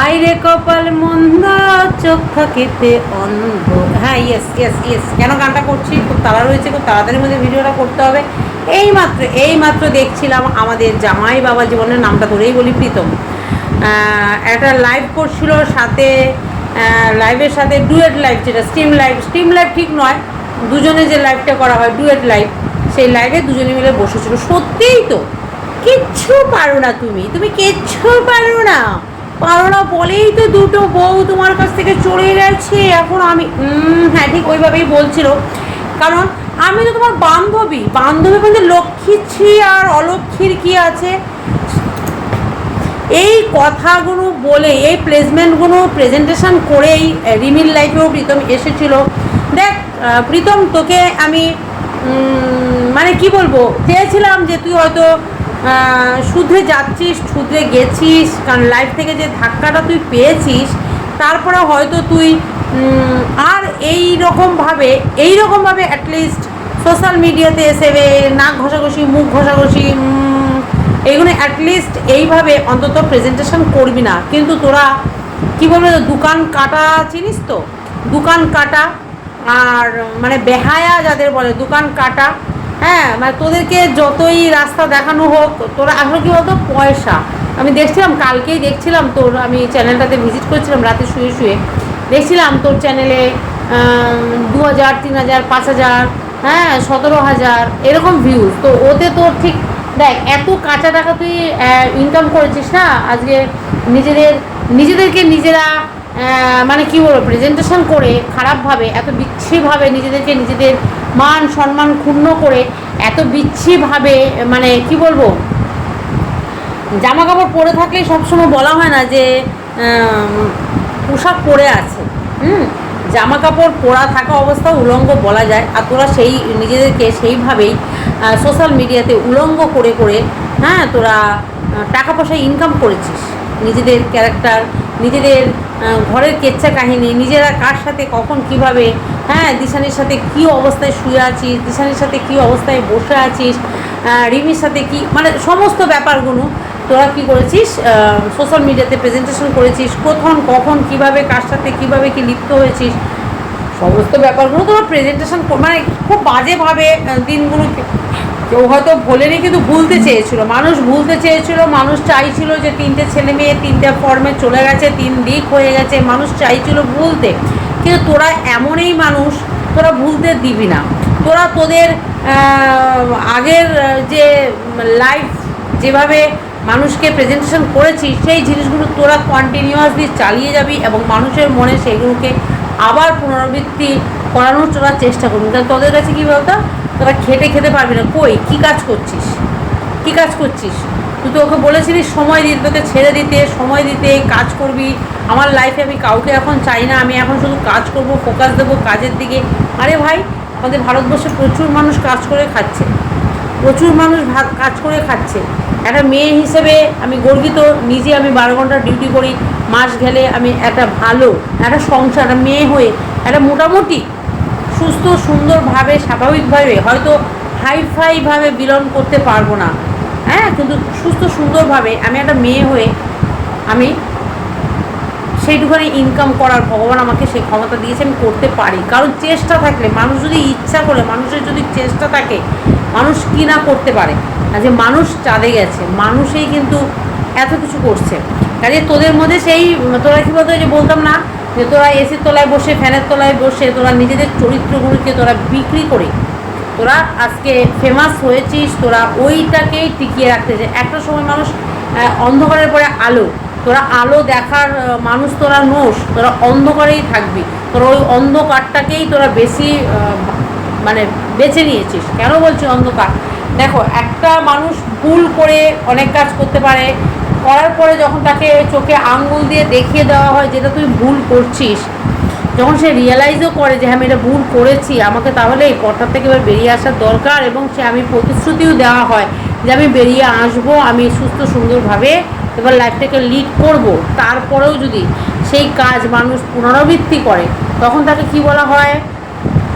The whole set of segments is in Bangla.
হাই রে কপাল মন্দ চোখ থাকিতে অন্ধ। হ্যাঁ, ইয়েস ইয়েস ইয়েস। কেন গানটা করছি? খুব তাড়া রয়েছে, খুব তাড়াতাড়ির মধ্যে ভিডিওটা করতে হবে। এইমাত্র দেখছিলাম আমাদের জামাই বাবা জীবনের নামটা ধরেই বলি, প্রীতম একটা লাইভ করছিল, সাথে লাইভের সাথে ডুয়েট লাইভ, যেটা স্ট্রিম লাইভ ঠিক নয়, দুজনে যে লাইভটা করা হয় ডুয়েট লাইভ, সেই লাইভে দুজনে মিলে বসেছিল। সত্যিই তো কিচ্ছু পারো না, তুমি কিচ্ছু পারো না বলেই তো দুটো বউ তোমার কাছ থেকে চলে গেছে। এখন আমি হ্যাঁ, ঠিক ওইভাবেই বলছিল, কারণ আমি তো তোমার বান্ধবী বলতে লক্ষ্মীছি আর অলক্ষ্মীর কি আছে। এই কথাগুলো বলে, এই প্লেসমেন্টগুলো প্রেজেন্টেশন করেই রিমিল লাইফেও প্রীতম এসেছিল। দেখ প্রীতম, তোকে আমি মানে কি বলবো, চেয়েছিলাম যে তুই হয়তো শুধরে যাচ্ছিস, শুধরে গেছিস, কারণ লাইফ থেকে যে ধাক্কাটা তুই পেয়েছিস, তারপরে হয়তো তুই আর এইরকমভাবে অ্যাটলিস্ট সোশ্যাল মিডিয়াতে এসে নাক ঘষাঘষি, মুখ ঘষাঘষি, এইগুলো অ্যাটলিস্ট এইভাবে অন্তত প্রেজেন্টেশন করবি না। কিন্তু তোরা কী বলবে, দোকান কাটা চিনিস তো, দোকান কাটা আর মানে বেহায়া যাদের বলে দোকান কাটা। হ্যাঁ, মানে তোদেরকে যতই রাস্তা দেখানো হোক, তোরা আসলে কী বলতো, পয়সা। আমি দেখছিলাম, কালকেই দেখছিলাম তোর, আমি চ্যানেলটাতে ভিজিট করছিলাম রাতে শুয়ে দেখছিলাম তোর চ্যানেলে 2000, 3000, 5000, হ্যাঁ 17,000 এরকম ভিউজ। তো ওতে তোর ঠিক দেখ, এত কাঁচা টাকা তুই ইনকাম করেছিস না আজকে, নিজেদেরকে নিজেরা মানে কী বলবো, প্রেজেন্টেশন করে খারাপভাবে, এত বিচ্ছিভাবে নিজেদের মান সম্মান ক্ষুণ্ণ করে, এত বিচ্ছিভাবে, মানে কি বলবো, জামা কাপড় পরে থাকলেই সবসময় বলা হয় না যে পোশাক পরে আছে, জামা কাপড় পরা থাকা অবস্থা উলঙ্গ বলা যায়। আর তোরা সেই নিজেদেরকে সেইভাবেই সোশ্যাল মিডিয়াতে উলঙ্গ করে হ্যাঁ তোরা টাকা পয়সা ইনকাম করেছিস, নিজেদের ক্যারেক্টার, নিজেদের ঘরের কেচ্ছা কাহিনী, নিজেরা কার সাথে কখন কিভাবে, হ্যাঁ দিশানির সাথে কী অবস্থায় শুয়ে আছিস, দিশানির সাথে কী অবস্থায় বসে আছিস, রিমির সাথে কি, মানে সমস্ত ব্যাপারগুলো তোরা কী করেছিস, সোশ্যাল মিডিয়াতে প্রেজেন্টেশন করেছিস, কখন কীভাবে কার সাথে কীভাবে কি লিপ্ত হয়েছিস, সমস্ত ব্যাপারগুলো তোরা প্রেজেন্টেশন, মানে খুব বাজেভাবে দিনগুলো কেউ হয়তো ভোলেনি, কিন্তু ভুলতে চেয়েছিল, মানুষ চাইছিল যে 3টে ছেলে মেয়ে 3টে ফর্মে চলে গেছে, 3 দিক হয়ে গেছে, মানুষ চাইছিল ভুলতে। কিন্তু তোরা এমনই মানুষ, তোরা ভুলতে দিবি না। তোরা তোদের আগের যে লাইফ যেভাবে মানুষকে প্রেজেন্টেশন করেছিস, সেই জিনিসগুলো তোরা কন্টিনিউয়াসলি চালিয়ে যাবি এবং মানুষের মনে সেইগুলোকে আবার পুনরাবৃত্তি করানোর তোরা চেষ্টা করবি। কারণ তোদের কাছে কী বলতো, তোরা খেতে পারবি না। কী কাজ করছিস? তুই তো ওকে বলেছিলিস সময় দিতে, তোকে ছেড়ে দিতে, সময় দিতে, কাজ করবি। আমার লাইফে আমি কাউকে এখন চাই না, আমি এখন শুধু কাজ করব, ফোকাস দেবো কাজের দিকে। আরে ভাই, আমাদের ভারতবর্ষে প্রচুর মানুষ কাজ করে খাচ্ছে, একটা মেয়ে হিসেবে আমি গর্বিত, নিজে আমি 12 ঘন্টা ডিউটি করি, মাস গেলে আমি একটা সংসার, একটা মেয়ে হয়ে একটা মোটামুটি সুস্থ সুন্দরভাবে স্বাভাবিকভাবে, হয়তো হাইফাইভাবে বিলং করতে পারবো না, হ্যাঁ, কিন্তু সুস্থ সুন্দরভাবে আমি একটা মেয়ে হয়ে আমি সেইটুখানি ইনকাম করার ভগবান আমাকে সেই ক্ষমতা দিয়েছে, আমি করতে পারি। কারণ চেষ্টা থাকলে, মানুষ যদি ইচ্ছা করে, মানুষের যদি চেষ্টা থাকে, মানুষ কি না করতে পারে। আর যে মানুষ চাঁদে গেছে, মানুষই কিন্তু এত কিছু করছে। কাজে তোদের মধ্যে সেই, তোরা কী বলতো, যে বলতাম না যে তোরা এসির তলায় বসে, ফ্যানের তলায় বসে, তোরা নিজেদের চরিত্রগুলোকে তোরা বিক্রি করে তোরা আজকে ফেমাস হয়েছিস, তোরা ওইটাকেই টিকিয়ে রাখতে চাই। একটা সময় মানুষ অন্ধকারের পরে আলো, তোরা আলো দেখার মানুষ তোরা নোস, তোরা অন্ধকারেই থাকবি, তোরা ওই অন্ধকারটাকেই তোরা বেশি মানে বেছে নিয়েছিস। কেন বলছি অন্ধকার? দেখো, একটা মানুষ ভুল করে অনেক কাজ করতে পারে, করার পরে যখন তাকে চোখে আঙ্গুল দিয়ে দেখিয়ে দেওয়া হয় যেটা তুই ভুল করছিস, যখন সে রিয়েলাইজও করে যে হ্যাঁ আমি এটা ভুল করেছি, আমাকে তাহলে এই পথটার থেকে এবার বেরিয়ে আসার দরকার, এবং সে আমি প্রতিশ্রুতিও দেওয়া হয় যে আমি বেরিয়ে আসবো, আমি সুস্থ সুন্দরভাবে এবার লাইফটাকে লিড করব, তারপরেও যদি সেই কাজ মানুষ পুনরাবৃত্তি করে, তখন তাকে কি বলা হয়?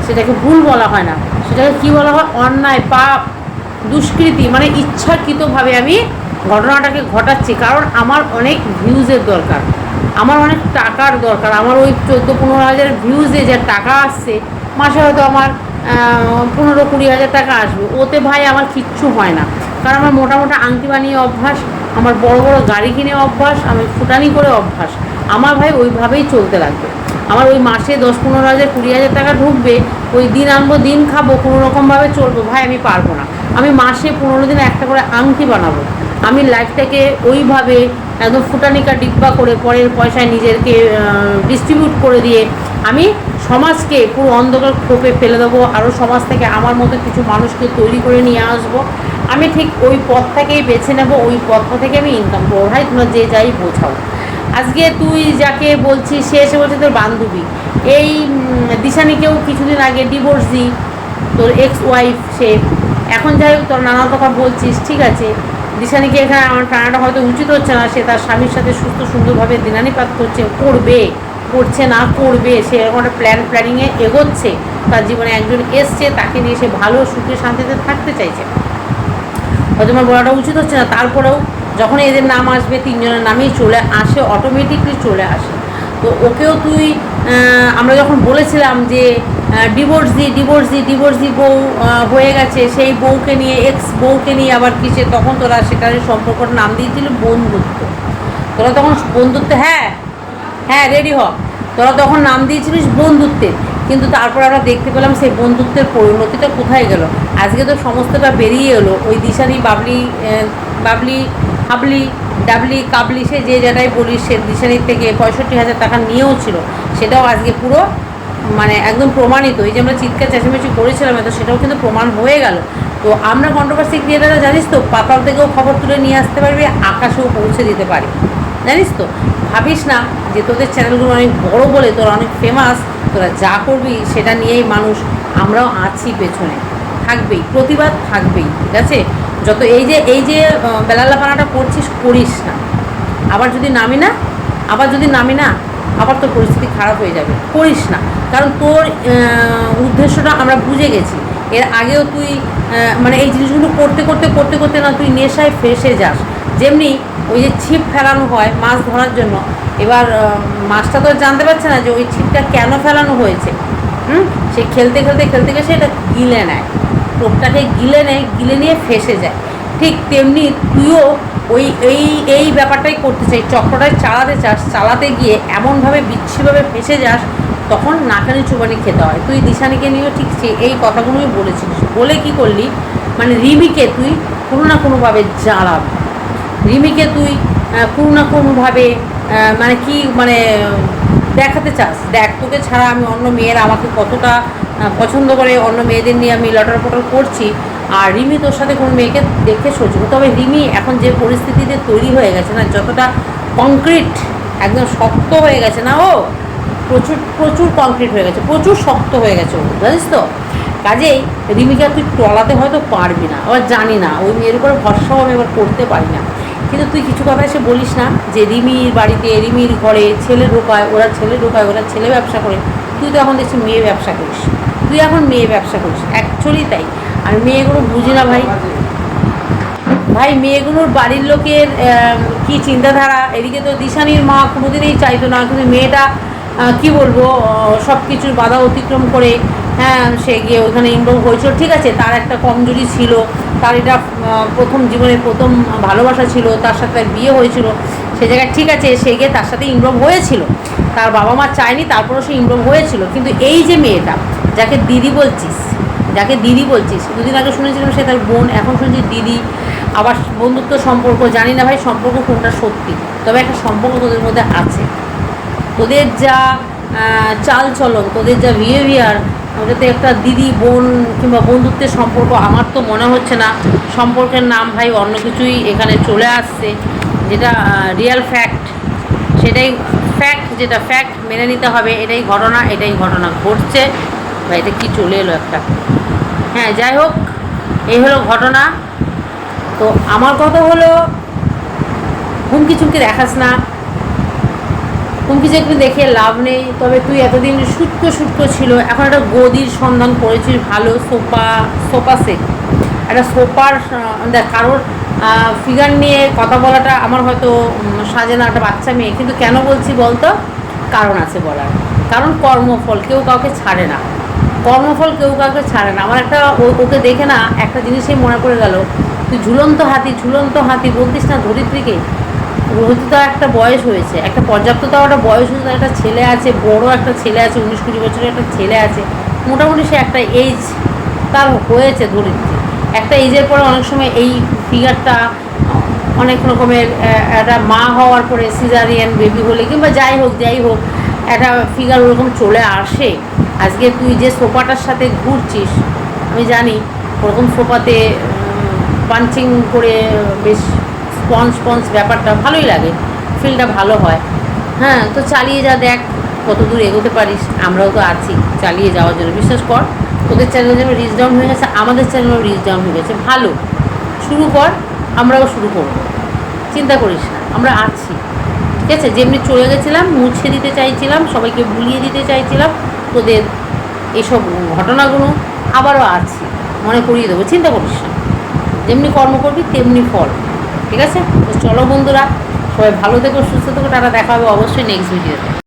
সেটাকে ভুল বলা হয় না, সেটাকে কি বলা হয়? অন্যায়, পাপ, দুষ্কৃতি। মানে ইচ্ছাকৃতভাবে আমি ঘটনাটাকে ঘটাচ্ছি, কারণ আমার অনেক ভিউজের দরকার, আমার অনেক টাকার দরকার, আমার ওই 14-15 হাজার ভিউজে যা টাকা আসছে, মাসে হয়তো আমার 15-20 হাজার টাকা আসবে, ওতে ভাই আমার কিচ্ছু হয় না। কারণ আমার মোটা মোটা আংটি বানিয়ে অভ্যাস, আমার বড় বড় গাড়ি কিনে অভ্যাস, আমি ফুটানি করে অভ্যাস, আমার ভাই ওইভাবেই চলতে লাগবে। আমার ওই মাসে 10-15 হাজার 20 হাজার টাকা ঢুকবে, ওই দিন আনবো দিন খাবো, কোনো রকমভাবে চলবো, ভাই আমি পারবো না। আমি মাসে 15 দিনে একটা করে আংটি বানাবো, আমি লাইফটাকে ওইভাবে একদম ফুটানিকা ডিব্বা করে পরের পয়সায় নিজেকে ডিস্ট্রিবিউট করে দিয়ে আমি সমাজকে পুরো অন্ধকার খোপে ফেলে দেবো, আরও সমাজ থেকে আমার মতো কিছু মানুষকে তৈরি করে নিয়ে আসবো। আমি ঠিক ওই পথটাকেই বেছে নেব, ওই পথটা থেকে আমি ইনকাম করবো। ভাই তোমরা যে যাই বোঝাও, আজকে তুই যাকে বলছিস সে এসে বলছে তোর বান্ধবী, এই দিশানিকেও কিছুদিন আগে ডিভোর্স দিই, তোর এক্স ওয়াইফ সে, এখন যাই হোক তোর নানা কথা বলছিস, ঠিক আছে, দিশানিকে এখানে আমার টানাটা হয়তো উচিত হচ্ছে না, সে তার স্বামীর সাথে সুস্থ সুন্দরভাবে দিনানিপাত করছে, করবে, করছে না করবে, সে এরকম একটা প্ল্যানিংয়ে এগোচ্ছে, তার জীবনে একজন এসছে, তাকে নিয়ে সে ভালো সুখে শান্তিতে থাকতে চাইছে, হয়তো আমার বলাটা উচিত হচ্ছে না, তারপরেও যখন এদের নাম আসবে, তিনজনের নামেই চলে আসে, অটোমেটিকলি চলে আসে। তো ওকেও তুই, আমরা যখন বলেছিলাম যে ডিভোর্স দি বউ হয়ে গেছে, সেই বউকে নিয়ে, এক্স বউকে নিয়ে আবার কিসে, তখন তোরা সেখানে সম্পর্কর নাম দিয়েছিল বন্ধুত্ব, তোরা তখন বন্ধুত্ব, হ্যাঁ হ্যাঁ রেডি হ, তোরা তখন নাম দিয়েছিলিস বন্ধুত্বের, কিন্তু তারপর আমরা দেখতে পেলাম সেই বন্ধুত্বের পরিণতিটা কোথায় গেল। আজকে তো সমস্তটা বেরিয়ে এলো, ওই দিশানি বাবলি বাবলি হাবলি ডাবলি কাবলি, সে যে যেটাই বলিস, সে দিশানির থেকে 65,000 টাকা নিয়েও ছিল, সেটাও আজকে পুরো মানে একদম প্রমাণিত। এই যে আমরা চিৎকার চেঁচামেচি করেছিলাম এত, সেটাও কিন্তু প্রমাণ হয়ে গেল। তো আমরা কন্ট্রোভার্সি ক্রিয়েটাররা জানিস তো, পাতাল থেকেও খবর তুলে নিয়ে আসতে পারবি, আকাশেও পৌঁছে দিতে পারি, জানিস তো। ভাবিস না যে তোদের চ্যানেলগুলো অনেক বড় বলে, তোরা অনেক ফেমাস, তোরা যা করবি সেটা নিয়েই মানুষ, আমরাও আছি পেছনে, থাকবেই, প্রতিবাদ থাকবেই, ঠিক আছে। যত এই যে বেলাল্লাপানাটা করছিস, করিস না, আবার যদি নামি না, আবার তোর পরিস্থিতি খারাপ হয়ে যাবে, করিস না। কারণ তোর উদ্দেশ্যটা আমরা বুঝে গেছি, এর আগেও তুই মানে এই জিনিসগুলো করতে করতে না তুই নেশায় ফেসে যাস। যেমনি ওই যে ছিপ ফেলানো হয় মাছ ধরার জন্য, এবার মাছটা তো জানতে পারছে না যে ওই ছিপটা কেন ফেলানো হয়েছে, সে খেলতে গেছে এটা গিলে নেয়, টোপটাকে গিলে নিয়ে ফেসে যায়। ঠিক তেমনি তুইও ওই এই ব্যাপারটাই করতে চাই, চক্রটায় চালাতে গিয়ে এমনভাবে বিচ্ছিভাবে ফেসে যাস, তখন নাকানি চুবানি খেতে হয়। তুই দিশানিকে নিয়েও ঠিক এই কথাগুলোই বলেছিলিস, বলে কি করলি, মানে রিমিকে তুই কোনো না কোনোভাবে জ্বালাবি, রিমিকে তুই কোনো না কোনোভাবে মানে কি মানে দেখাতে চাস, দেখ তোকে ছাড়া আমি অন্য মেয়েরা আমাকে কতটা পছন্দ করে, অন্য মেয়েদের নিয়ে আমি লটর পটর করছি, আর রিমি তোর সাথে কোনো মেয়েকে দেখে সহ্য। তবে রিমি এখন যে পরিস্থিতিতে তৈরি হয়ে গেছে না, যতটা কংক্রিট একদম শক্ত হয়ে গেছে না, ও প্রচুর কংক্রিট হয়ে গেছে, প্রচুর শক্ত হয়ে গেছে ও, জানিস তো। কাজেই রিমিকে তুই টলাতে হয়তো পারবি না, আবার জানি না, ওই মেয়ের উপরে ভরসাও আমি এবার করতে পারি না, কিন্তু তুই কিছু কথা এসে বলিস না যে রিমির বাড়িতে, রিমির ঘরে ছেলে ঢোকায়, ওরা ছেলে ব্যবসা করে, তুই তো এখন দেখছি মেয়ে ব্যবসা করিস, অ্যাকচুয়ালি তাই। আর মেয়েগুলো বুঝি না ভাই মেয়েগুলোর বাড়ির লোকের কি চিন্তাধারা। এদিকে তো দিশানির মা কোনোদিনই চাইতো না, কিন্তু মেয়েটা কি বলবো, সব কিছুর বাধা অতিক্রম করে, হ্যাঁ, সে গিয়ে ওখানে ইনভলভ হয়েছিল, ঠিক আছে, তার একটা কমজোরি ছিল, তার এটা জীবনের প্রথম ভালোবাসা ছিল, তার সাথে তার বিয়ে হয়েছিল, সে জায়গায় ঠিক আছে, সে গিয়ে তার সাথে ইনভলভ হয়েছিল, তার বাবা মা চায়নি, তারপরেও সে ইনভলভ হয়েছিল। কিন্তু এই যে মেয়েটা যাকে দিদি বলছিস, দুদিন আগে শুনেছিলাম সে তার বোন, এখন শুনছি দিদি, আবার বন্ধুত্ব সম্পর্ক, জানি না ভাই সম্পর্ক কোনটা সত্যি, তবে একটা সম্পর্ক তোদের মধ্যে আছে। তোদের যা চাল চলন, তোদের যা বিহেভিয়ার, ওটাতে একটা দিদি বোন কিংবা বন্ধুত্বের সম্পর্ক আমার তো মনে হচ্ছে না। সম্পর্কের নাম ভাই অন্য কিছুই এখানে চলে আসছে, যেটা রিয়েল ফ্যাক্ট, সেটাই ফ্যাক্ট মেনে নিতে হবে, এটাই ঘটনা ঘটছে। বা এটা কি চলে এলো একটা, হ্যাঁ যাই হোক, এই হলো ঘটনা। তো আমার কথা হলো, হুমকি চুমকি দেখাস না, হুমকি চুমকি দেখে লাভ নেই। তবে তুই এতদিন শুটকো ছিল, এখন একটা গদির সন্ধান করেছিস, ভালো সোফা সেট, একটা সোফার দেখ, কারোর ফিগার নিয়ে কথা বলাটা আমার হয়তো সাজে না, একটা বাচ্চা মেয়ে, কিন্তু কেন বলছি বলতো, কারণ আছে বলার। কারণ কর্মফল কেউ কাউকে ছাড়ে না, কর্মফল কেউ কাউকে ছাড়ে না। আমার একটা ওকে দেখে না একটা জিনিসই মনে পড়ে গেল, তুই ঝুলন্ত হাতি বলতিস না ধরিত্রীকে। রোহিত তো একটা বয়স হয়েছে, একটা পর্যাপ্ত তো একটা বয়স হয়েছে, একটা ছেলে আছে, বড় একটা ছেলে আছে, 19-20 বছরের একটা ছেলে আছে, মোটামুটি সে একটা এজ তার হয়েছে ধরিত্রী। একটা এজের পরে অনেক সময় এই ফিগারটা অনেক রকমের, একটা মা হওয়ার পরে সিজারিয়ান বেবি হলে কিংবা যাই হোক একটা ফিগার ওরকম চলে আসে। আজকে তুই যে সোফাটার সাথে ঘুরছিস আমি জানি, ওরকম সোফাতে পাঞ্চিং করে বেশ স্পঞ্জ ব্যাপারটা ভালোই লাগে, ফিলটা ভালো হয়। হ্যাঁ, তো চালিয়ে যা, দেখ কত দূর এগোতে পারিস। আমরাও তো আছি চালিয়ে যাওয়ার জন্য, বিশ্বাস কর। তোদের চ্যানেল যেন রিচ ডাউন হয়ে গেছে, আমাদের চ্যানেলও রিচ ডাউন হয়ে গেছে, ভালো, শুরু কর, আমরাও শুরু করবো, চিন্তা করিস না, আমরা আছি, ঠিক আছে। যেমনি চলে গেছিলাম, মুছে দিতে চাইছিলাম, সবাইকে ভুলিয়ে দিতে চাইছিলাম তোদের এসব ঘটনাগুলো, আবারও আছি, মনে করিয়ে দেবো, চিন্তা করিস না। যেমনি কর্ম করবি তেমনি ফল, ঠিক আছে। তো চলো বন্ধুরা, সবাই ভালো থেকো, সুস্থ থেকো, টাটা, দেখা হবে অবশ্যই নেক্সট ভিডিওতে।